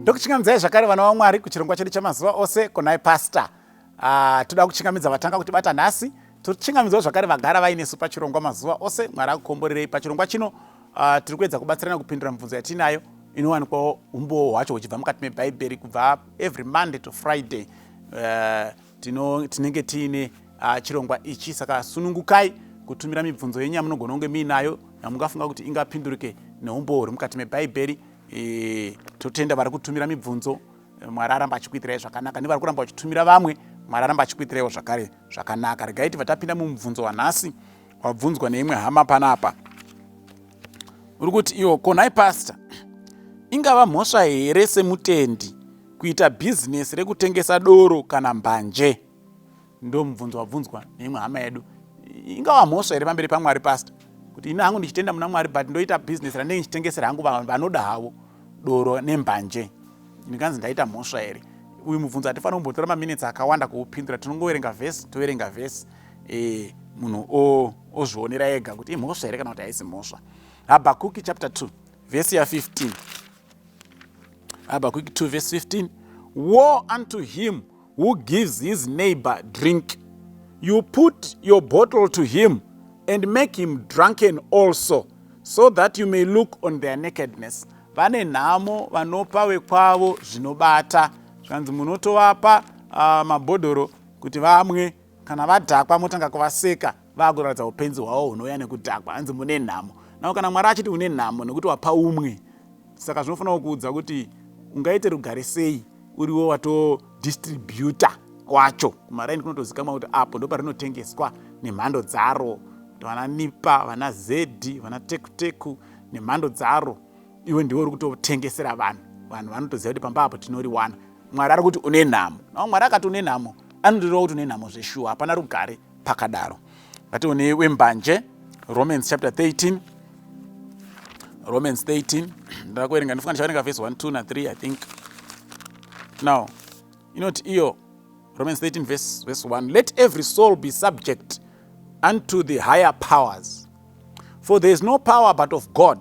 Ndokuchingamidza zvakare vana vaMwari kuchirongwa chedu chamazuva ose kunai pastor. Toda kuchingamidza vatanga kuti bata nhasi. Tochingamidzawo zvakare vagara vainesu pachirongwa mazuva ose. Mwari akukomborerei pachirongwa chino. Tiri kuedza kubatsirana kupindura mibvunzo yatinayo inowanikwawo umbowo hwacho huchibva mukati mebhaibheri kubva every Monday to Friday. Tinenge tiine chirongwa ichi, saka sunungukai kutumira mibvunzo yenyu yamunogona kunge muinayo yamungafunga kuti ingapindurike neumbowo huri mukati mebhaibheri. Totenda vari kutumira mibvunzo, Mwari aramba achikuitirai zvakanaka. Nevari kuramba vachitumira vamwe, Mwari aramba achikuitiraiwo zvakare zvakanaka. Regai tibva tapinda mumubvunzo wanhasi wabvunzwa neimwe hama panapa. Uri kuti iwo konai pastor, ingava mhosva here semutendi kuita bhizinesi rekutengesa doro kana mbanje? Ndo mubvunzo wabvunzwa neimwe hama yedu. Ingava mhosva here pamberi paMwari pastor kuti ina hangu ndichitenda muna Mwari but ndoita bhizinesi randenge ndichitengesera hangu vanoda havo doro nembanje, ndikanzi ndaita mhosva here? Uyu mubvunzo hatifanira kumbotora maminitsi akawanda kuupindura. Tinongoverenga vhesi, toverenga vhesi, munhu ozvionera ega kuti imhosva here kana kuti haisi mhosva. Habakuki chapter 2 verse 15. Habakuki 2 verse 15. Woe unto him who gives his neighbor drink. You put your bottle to him and make him drunken also, so that you may look on their nakedness. Vane nhamo vanopa wekwavo zvinobata. Zvanzi munotovapa mabhodhoro kuti vamwe, kana vadhakwa motanga kuvaseka vakuratidza upenzi hwavo hunouya nekudhakwa. Hanzi mune nhamo. Nawo kana Mwari achiti une nhamo nekuti wapa umwe, saka zvinofanira kuudza kuti ungaite rugare sei uriwo watodistributa wacho kumaraini kunotozikamwa kuti apo ndo parinotengeswa nemhando dzaro, vana nipa, vana zedhi, vana tekuteku nemhando dzaro. Iwe ndiwe uri kutotengesera vanhu vanotoziva kuti pamba apo tinoriwana. Mwari ari kuti une nhamo. Nawo Mwari akati une nhamo, anotoreva kuti une nhamo zveshuwa, hapana rugare pakadaro. Ngatione wembanje, Romans chapter 13. Romans 13. Ndara kuverenga, ndifuna ndichaverenga verse 1, 2 na 3 I think. Now, iyo Romans 13 verse 1. Let every soul be subject unto the higher powers, for there is no power but of God.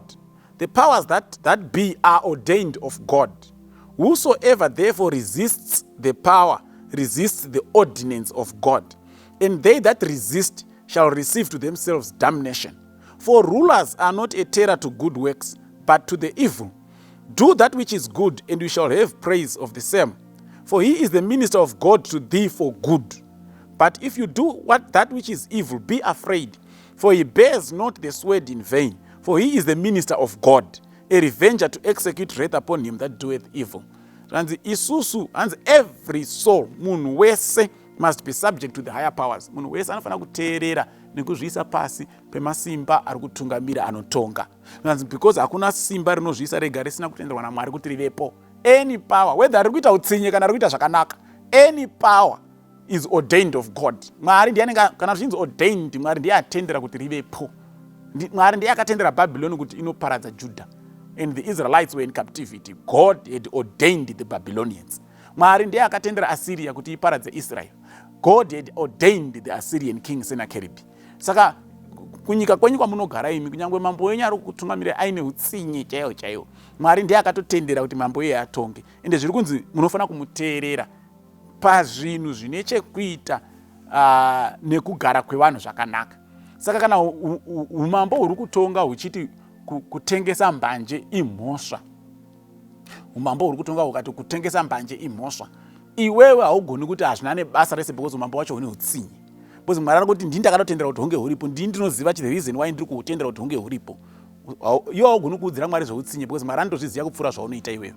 The powers that be are ordained of God. Whosoever therefore resists the power resists the ordinance of God, and they that resist shall receive to themselves damnation. For rulers are not a terror to good works, but to the evil. Do that which is good, and you shall have praise of the same. For he is the minister of God to thee for good. But if you do that which is evil, be afraid, for he bears not the sword in vain. For he is the minister of God, a revenger to execute wrath upon him that doeth evil. And isusu, and every soul, munhu wese, must be subject to the higher powers. Munhu wese anofanira kuteerera nekuzviisa pasi pemasimba ari kutungamira anotonga. Because hakuna simba rinozviisa rega risina kutenderwa naMwari kuti rivepo. Any power, whether ari kuita utsinye kana ari kuita zvakanaka, any power is ordained of God. Mwari ndiye kana zvinzi ordained, Mwari ndiye atendera kuti rivepo. Mwari ndiye akatendera Babylon kuti inoparadza Judah. And the Israelites were in captivity. God had ordained the Babylonians. Mwari ndiye akatendera Assyria kuti iparadze Israel. God had ordained the Assyrian king Sennacherib. Saka kunyika kwenyu kwamunogara imi, kunyangwe mambo wenyu ari kutungamira aine utsinye chaiwo chaiwo, Mwari ndiye akatotendera kuti mambo iye atonge. Ende zviri kunzi munofanira kumuteerera pazvinhu zvine chekuita nekugara kwevanhu zvakanaka. Saka kana umambo huri kutonga huchiti kutengesa mbanje imhosva, umambo huri kutonga hukati kutengesa mbanje imhosva, iwewe haugoni kuti hazvina nebasa rese because umambo wacho hune utsinye. Because Mwari ari kuti ndini ndakatotendera kuti hunge huripo, ndini ndinoziva the reason why ndiri kuhutendera kuti hunge huripo. Iwe haugoni kuudzira Mwari zveutsinye because Mwari anotozviziva kupfuura zvaunoita iwewe.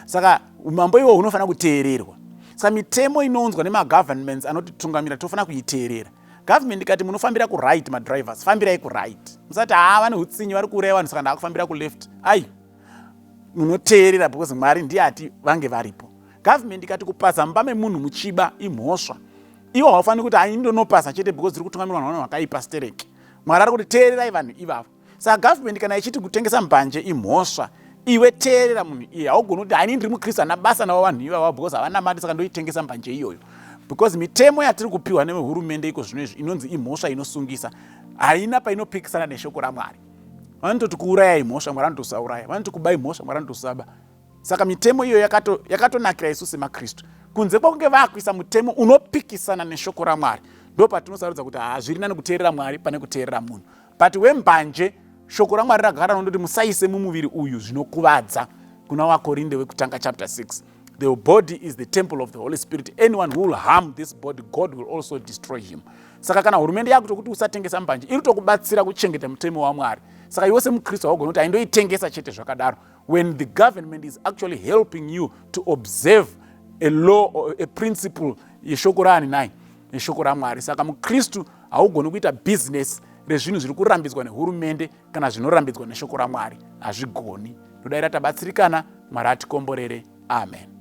Saka umambo iwo hunofanira kuteererwa. Saka mitemo inounzwa nemagovernments anotitungamira tofanira kuiteerera. Government ikati munofambira kuright, madrivers fambirai kuright. Musati vane utsinye vari kureva vanhu saka ndakufambira kuleft. Ai, munoteerera because Mwari ndiye ati vange varipo. Government ikati kupasa mumba memunhu muchiba imhosva, iwo haufaniri kuti hai ndonopasa chete because ndiri kutungamirwa navanhu vakaipa stereki. Mwari ari kuti teererai vanhu ivavo. Saka government kana ichiti kutengesa mbanje imhosva, iwe teerera munhu iye. Haugoni kuti hai ndiri muKristu ana basa navo vanhu ivavo because havana mari saka ndoitengesa mbanje iyoyo. Because mitemo yatiri kupiwa nevehurumende iko zvino izvi inonzi imhosva inosungisa haina painopikisana neshoko raMwari. Vanototi kuuraya imhosva, Mwari anotosauraya. Vanoti kuba imhosva, Mwari anotosaba. Saka mitemo iyo yakatonakira isu semakristu. Kunze kwakunge vakuisa mutemo unopikisana neshoko raMwari, ndo patinosarudza kuti hazviri nani kuteerera Mwari pane kuteerera munhu. But wembanje shoko raMwari rakagara nondoti musaise mumuviri uyu zvinokuvadza, kuna vakorinde wekutanga chapter 6. The body is the temple of the Holy Spirit. Anyone who will harm this body, God will also destroy him. Saka kana hurumende yakutokuti usatengesa mbanje, iri kutokubatsira kuchengeta mutemo waMwari. Saka iwe semuKristu haugoni kuti aindoitengesa chete zvakadaro, when the government is actually helping you to observe a law or a principle yeshoko raani nai, yeshoko raMwari. Saka muKristu haugoni kuita business rezvinhu zviri kurambidzwa nehurumende kana zvinorambidzwa neshoko raMwari. Hazvigoni. Todaira tabatsirikana, Mwari atikomborere. Amen.